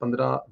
15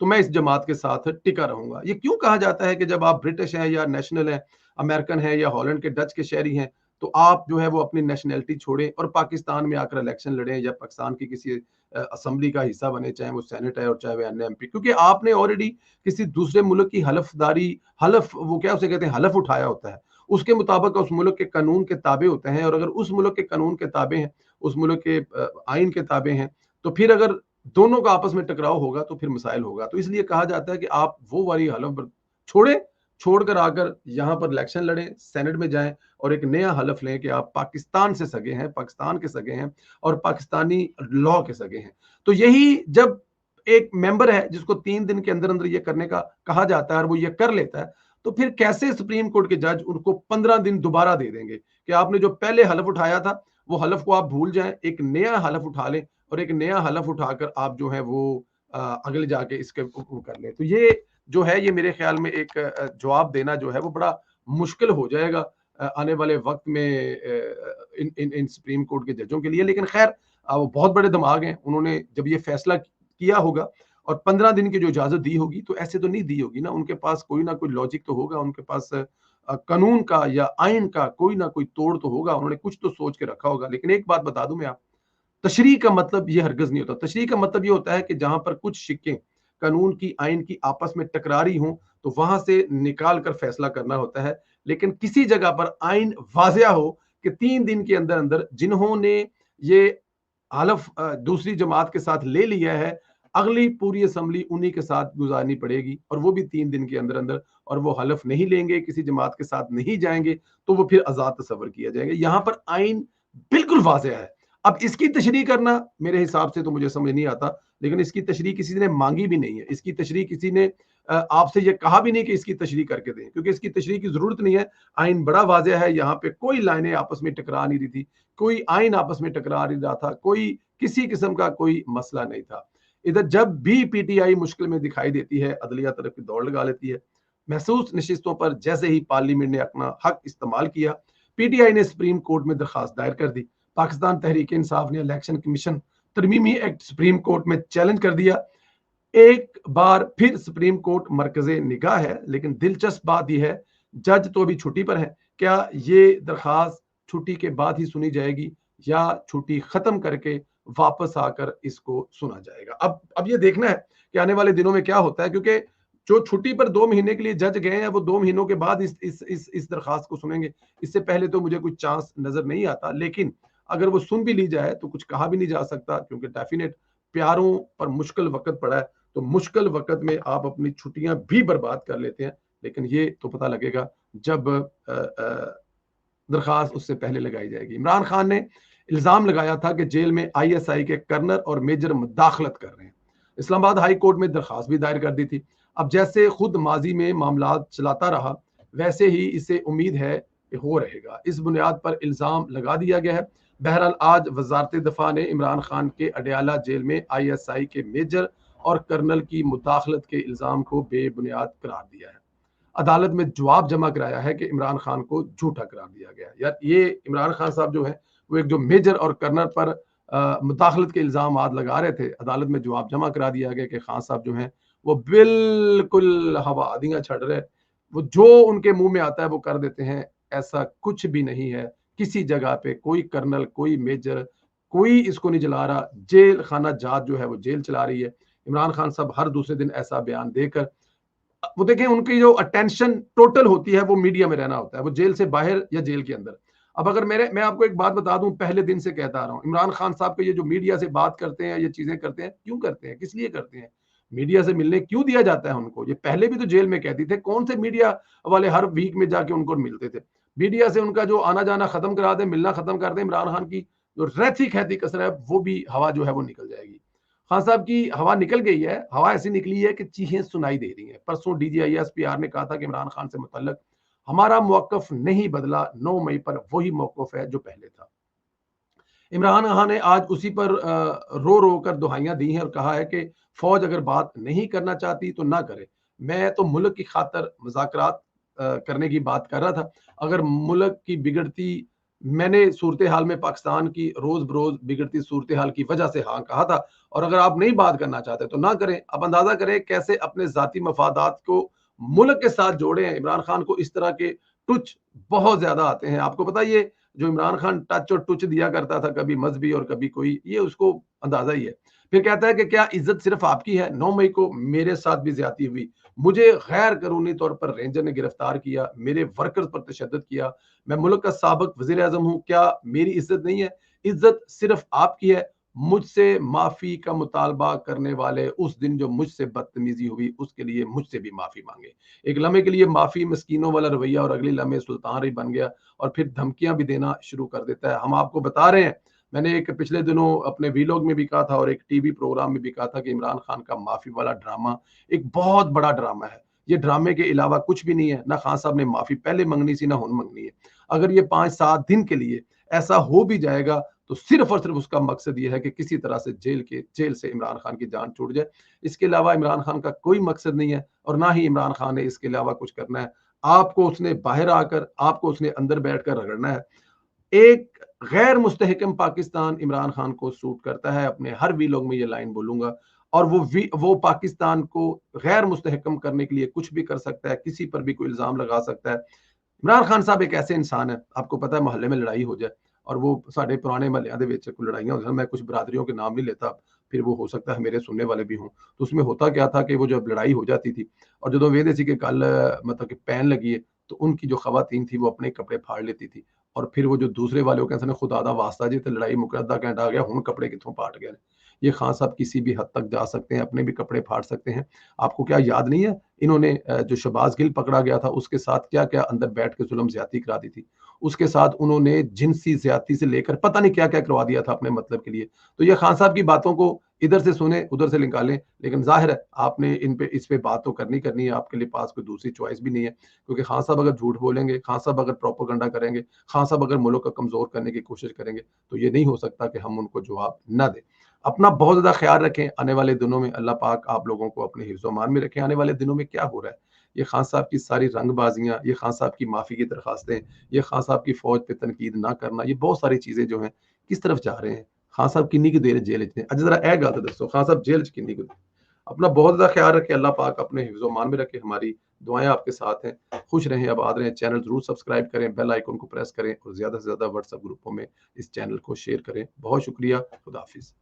تو میں اس جماعت کے ساتھ ٹکا رہوں گا. یہ کیوں کہا جاتا ہے کہ جب آپ برٹش ہیں یا نیشنل ہیں, امریکن ہیں یا ہالینڈ کے ڈچ کے شہری ہیں, تو آپ جو ہے وہ اپنی نیشنلٹی چھوڑیں اور پاکستان میں آ کر الیکشن لڑیں یا پاکستان کی کسی اسمبلی کا حصہ بنے, چاہے وہ سینٹ ہے اور چاہے وہ این پی, کیونکہ آپ نے آلریڈی کسی دوسرے ملک کی حلف وہ کیا اسے کہتے ہیں, حلف اٹھایا ہوتا ہے. اس کے مطابق اس ملک کے قانون کے تابع ہوتے ہیں, اور اگر اس ملک کے قانون کے تابع ہیں, اس ملک کے آئین کے تابع ہیں, تو پھر اگر دونوں کا آپس میں ٹکراؤ ہوگا تو پھر مسائل ہوگا. تو اس لیے کہا جاتا ہے کہ آپ وہ والی حلف چھوڑیں, چھوڑ کر آ کر یہاں پر الیکشن لڑیں, سینٹ میں جائیں اور ایک نیا حلف لیں کہ آپ پاکستان سے سگے ہیں, پاکستان کے سگے ہیں اور پاکستانی لا کے سگے ہیں. تو یہی جب ایک ممبر ہے جس کو 3 دن کے اندر اندر یہ کرنے کا کہا جاتا ہے اور وہ یہ کر لیتا ہے, تو پھر کیسے سپریم کورٹ کے جج ان کو 15 دن دوبارہ دے دیں گے کہ آپ نے جو پہلے حلف اٹھایا تھا وہ حلف کو آپ بھول جائیں, ایک نیا حلف اٹھا لیں اور ایک نیا حلف اٹھا کر آپ جو ہے وہ اگلے جا کے اس کے کر لیں. تو یہ جو ہے یہ میرے خیال میں ایک جواب دینا جو ہے وہ بڑا مشکل ہو جائے گا آنے والے وقت میں ان سپریم کورٹ کے ججوں کے لیے. لیکن خیر وہ بہت بڑے دماغ ہیں, انہوں نے جب یہ فیصلہ کیا ہوگا اور 15 دن کی جو اجازت دی ہوگی تو ایسے تو نہیں دی ہوگی نا, ان کے پاس کوئی نہ کوئی لاجک تو ہوگا, ان کے پاس قانون کا یا آئین کا کوئی نہ کوئی توڑ تو ہوگا, انہوں نے کچھ تو سوچ کے رکھا ہوگا. لیکن ایک بات بتا دوں میں, آپ تشریح کا مطلب یہ ہرگز نہیں ہوتا. تشریح کا مطلب یہ ہوتا ہے کہ جہاں پر کچھ شکیں قانون کی آئین کی آپس میں ٹکراری ہوں تو وہاں سے نکال کر فیصلہ کرنا ہوتا ہے. لیکن کسی جگہ پر آئین واضح ہو کہ 3 دن کے اندر اندر جنہوں نے یہ حلف دوسری جماعت کے ساتھ لے لیا ہے, اگلی پوری اسمبلی انہی کے ساتھ گزارنی پڑے گی اور وہ بھی 3 دن کے اندر اندر, اور وہ حلف نہیں لیں گے, کسی جماعت کے ساتھ نہیں جائیں گے, تو وہ پھر آزاد تصور کیا جائے گا. یہاں پر آئین بالکل واضح ہے. اب اس کی تشریح کرنا میرے حساب سے تو مجھے سمجھ نہیں آتا, لیکن اس کی تشریح کسی نے مانگی بھی نہیں ہے, اس کی تشریح کسی نے آپ سے یہ کہا بھی نہیں کہ اس کی تشریح کر کے دیں, کیونکہ اس کی تشریح کی ضرورت نہیں ہے. آئین بڑا واضح ہے, یہاں پہ کوئی لائنیں آپس میں ٹکرا نہیں رہی تھی, کوئی آئین آپس میں ٹکرا نہیں رہا تھا, کوئی کسی قسم کا کوئی مسئلہ نہیں تھا. ادھر جب بھی پی ٹی آئی مشکل میں دکھائی دیتی ہے, عدلیہ طرف کی دوڑ لگا لیتی ہے. محسوس نشستوں پر جیسے ہی پارلیمنٹ نے اپنا حق استعمال کیا, پی ٹی آئی نے سپریم کورٹ میں درخواست دائر کر دی. پاکستان تحریک انصاف نے الیکشن کمیشن ترمیمی ایکٹ سپریم کورٹ میں چیلنج کر دیا. ایک بار پھر سپریم کورٹ مرکز نگاہ ہے, لیکن دلچسپ بات یہ ہے جج تو ابھی چھٹی پر ہے. کیا یہ درخواست چھٹی کے بعد ہی سنی جائے گی یا چھٹی ختم کر کے واپس آ کر اس کو سنا جائے گا؟ اب یہ دیکھنا ہے کہ آنے والے دنوں میں کیا ہوتا ہے, کیونکہ جو چھٹی پر 2 مہینے کے لیے جج گئے ہیں وہ 2 مہینوں کے بعد اس درخواست کو سنیں گے. اس سے پہلے تو مجھے کوئی چانس نظر نہیں آتا, لیکن اگر وہ سن بھی لی جائے تو کچھ کہا بھی نہیں جا سکتا, کیونکہ ڈیفینیٹ پیاروں پر مشکل وقت پڑا ہے, تو مشکل وقت میں آپ اپنی چھٹیاں بھی برباد کر لیتے ہیں. لیکن یہ تو پتہ لگے گا جب درخواست اس سے پہلے لگائی جائے گی. عمران خان نے الزام لگایا تھا کہ جیل میں آئی ایس آئی کے کرنل اور میجر مداخلت کر رہے ہیں. اسلام آباد ہائی کورٹ میں درخواست بھی دائر کر دی تھی. اب جیسے خود ماضی میں معاملات چلاتا رہا ویسے ہی اسے امید ہے کہ ہو رہے گا. اس بنیاد پر الزام لگا دیا گیا ہے. بہرحال آج وزارت دفاع نے عمران خان کے اڈیالہ جیل میں آئی ایس آئی کے میجر اور کرنل کی مداخلت کے الزام کو بے بنیاد قرار دیا ہے. عدالت میں جواب جمع کرایا ہے کہ عمران خان کو جھوٹا قرار دیا گیا. یار یہ عمران خان صاحب جو ہیں وہ ایک جو میجر اور کرنل پر مداخلت کے الزامات لگا رہے تھے, عدالت میں جواب جمع کرا دیا گیا کہ خان صاحب جو ہیں وہ بالکل ہوا آدیاں چھڑ رہے, وہ جو ان کے منہ میں آتا ہے وہ کر دیتے ہیں. ایسا کچھ بھی نہیں ہے, کسی جگہ پہ کوئی کرنل کوئی میجر کوئی اس کو نہیں جلا رہا. جیل خانہ جات جو ہے وہ جیل چلا رہی ہے. عمران خان صاحب ہر دوسرے دن ایسا بیان دے کر وہ دیکھیں ان کی جو اٹینشن ٹوٹل ہوتی ہے وہ میڈیا میں رہنا ہوتا ہے, وہ جیل سے باہر یا جیل کے اندر. اب اگر میں آپ کو ایک بات بتا دوں, پہلے دن سے کہتا آ رہا ہوں, عمران خان صاحب کے یہ جو میڈیا سے بات کرتے ہیں, یہ چیزیں کرتے ہیں, کیوں کرتے ہیں, کس لیے کرتے ہیں, میڈیا سے ملنے کیوں دیا جاتا ہے ان کو؟ یہ پہلے بھی تو جیل میں کہتی تھے, کون سے میڈیا والے ہر ویک میں جا کے ان کو ملتے تھے؟ میڈیا سے ان کا جو آنا جانا ختم کرا دیں, ملنا ختم کر دیں, عمران خان کی جو رہتی کھیتی کسر ہے وہ بھی ہوا جو ہے وہ نکل جائے گی. خان صاحب کی ہوا نکل گئی ہے, ہوا ایسی نکلی ہے کہ چیخیں سنائی دے رہی ہیں. پرسوں D G I S P R نے کہا تھا کہ عمران خان سے متعلق ہمارا موقف نہیں بدلا, 9 مئی پر وہی موقف ہے جو پہلے تھا. عمران خان نے آج اسی پر رو رو کر دہائیاں دی ہیں اور کہا ہے کہ فوج اگر بات نہیں کرنا چاہتی تو نہ کرے. میں تو ملک کی خاطر مذاکرات کرنے کی بات کر رہا تھا. اگر ملک کی بگڑتی میں نے صورتحال میں پاکستان کی روز بروز بگڑتی صورتحال کی وجہ سے ہاں کہا تھا، اور اگر آپ نہیں بات کرنا چاہتے تو نہ کریں. اب اندازہ کریں کیسے اپنے ذاتی مفادات کو ملک کے ساتھ جوڑے ہیں. عمران خان کو اس طرح کے ٹچ بہت زیادہ آتے ہیں. آپ کو پتا یہ جو عمران خان ٹچ اور ٹچ دیا کرتا تھا، کبھی مذہبی اور کبھی کوئی، یہ اس کو اندازہ ہی ہے. پھر کہتا ہے کہ کیا عزت صرف آپ کی ہے؟ 9 مئی کو میرے ساتھ بھی زیادتی ہوئی، مجھے غیر قانونی طور پر رینجر نے گرفتار کیا، میرے ورکرز پر تشدد کیا، میں ملک کا سابق وزیر اعظم ہوں، کیا میری عزت نہیں ہے؟ عزت صرف آپ کی ہے. مجھ سے معافی کا مطالبہ کرنے والے اس دن جو مجھ سے بدتمیزی ہوئی اس کے لیے مجھ سے بھی معافی مانگے. ایک لمحے کے لیے معافی مسکینوں والا رویہ، اور اگلی لمحے سلطان ہی بن گیا اور پھر دھمکیاں بھی دینا شروع کر دیتا ہے. ہم آپ کو بتا رہے ہیں، میں نے ایک پچھلے دنوں اپنے ویلوگ میں بھی کہا تھا اور ایک ٹی وی پروگرام میں بھی کہا تھا کہ عمران خان کا معافی والا ڈرامہ ایک بہت بڑا ڈرامہ ہے. یہ ڈرامے کے علاوہ کچھ بھی نہیں ہے. نہ خان صاحب نے معافی پہلے منگنی سی، نہ ہن منگنی ہے. اگر یہ 5-7 دن کے لیے ایسا ہو بھی جائے گا تو صرف اور صرف اس کا مقصد یہ ہے کہ کسی طرح سے جیل سے عمران خان کی جان چھوٹ جائے. اس کے علاوہ عمران خان کا کوئی مقصد نہیں ہے، اور نہ ہی عمران خان نے اس کے علاوہ کچھ کرنا ہے. آپ کو اس نے باہر آ کر، آپ کو اس نے اندر بیٹھ کر رگڑنا ہے. ایک غیر مستحکم پاکستان عمران خان کو سوٹ کرتا ہے. اپنے ہر ویلوگ میں یہ لائن بولوں گا، اور وہ پاکستان کو غیر مستحکم کرنے کے لیے کچھ بھی کر سکتا ہے، کسی پر بھی کوئی الزام لگا سکتا ہے. عمران خان صاحب ایک ایسے انسان ہے، آپ کو پتا ہے محلے میں لڑائی ہو جائے، اور وہ سارے پرانے محلے دے وچ کوئی لڑائیاں ہو، میں کچھ برادریوں کے نام نہیں لیتا، پھر وہ ہو سکتا ہے میرے سننے والے بھی ہوں. تو اس میں ہوتا کیا تھا کہ وہ جب لڑائی ہو جاتی تھی اور جدو ویدے سی کہ کل مطلب کہ پین لگی ہے، تو ان کی جو خواتین تھی وہ اپنے کپڑے پھاڑ لیتی تھی، اور پھر وہ جو دوسرے والے وہ کہتے ہیں خدا دا واسطہ جی تے لڑائی مقدہ گھنٹہ آ گیا، ہن کپڑے کتوں پھاٹ گئے. یہ خان صاحب کسی بھی حد تک جا سکتے ہیں، اپنے بھی کپڑے پھاڑ سکتے ہیں. آپ کو کیا یاد نہیں ہے انہوں نے جو شہباز گل پکڑا گیا تھا اس کے ساتھ کیا کیا اندر بیٹھ کے ظلم زیادتی کرا دی تھی؟ اس کے ساتھ انہوں نے جنسی زیادتی سے لے کر پتہ نہیں کیا کیا کروا دیا تھا اپنے مطلب کے لیے. تو یہ خان صاحب کی باتوں کو ادھر سے سنیں ادھر سے نکالیں، لیکن ظاہر ہے آپ نے اس پہ بات تو کرنی ہے. آپ کے لیے پاس کوئی دوسری چوائس بھی نہیں ہے، کیونکہ خان صاحب اگر جھوٹ بولیں گے، خان صاحب اگر پروپیگنڈا کریں گے، خان صاحب اگر ملک کو کمزور کرنے کی کوشش کریں گے، تو یہ نہیں ہو سکتا کہ ہم ان کو جواب نہ دیں. اپنا بہت زیادہ خیال رکھیں. آنے والے دنوں میں اللہ پاک آپ لوگوں کو اپنے حفظ و امان میں رکھیں. آنے والے دنوں میں کیا ہو رہا ہے، یہ خان صاحب کی ساری رنگ بازیاں، یہ خان صاحب کی معافی کی درخواستیں، یہ خان صاحب کی فوج پہ تنقید نہ کرنا، یہ بہت ساری چیزیں جو ہیں کس طرف جا رہے ہیں. خان صاحب کنی کی دیر جیل چ نے اج ذرا اے گل تو دسو، خان صاحب جیل چ کنی کو؟ اپنا بہت زیادہ خیال رکھیں. اللہ پاک اپنے حفظ و امان میں رکھے. ہماری دعائیں آپ کے ساتھ ہیں. خوش رہیں، آباد رہیں. چینل ضرور سبسکرائب کریں، بیل آئیکن کو پریس کریں، اور زیادہ سے زیادہ واٹس ایپ گروپوں میں اس چینل کو شیئر کریں. بہت شکریہ. خدا حافظ.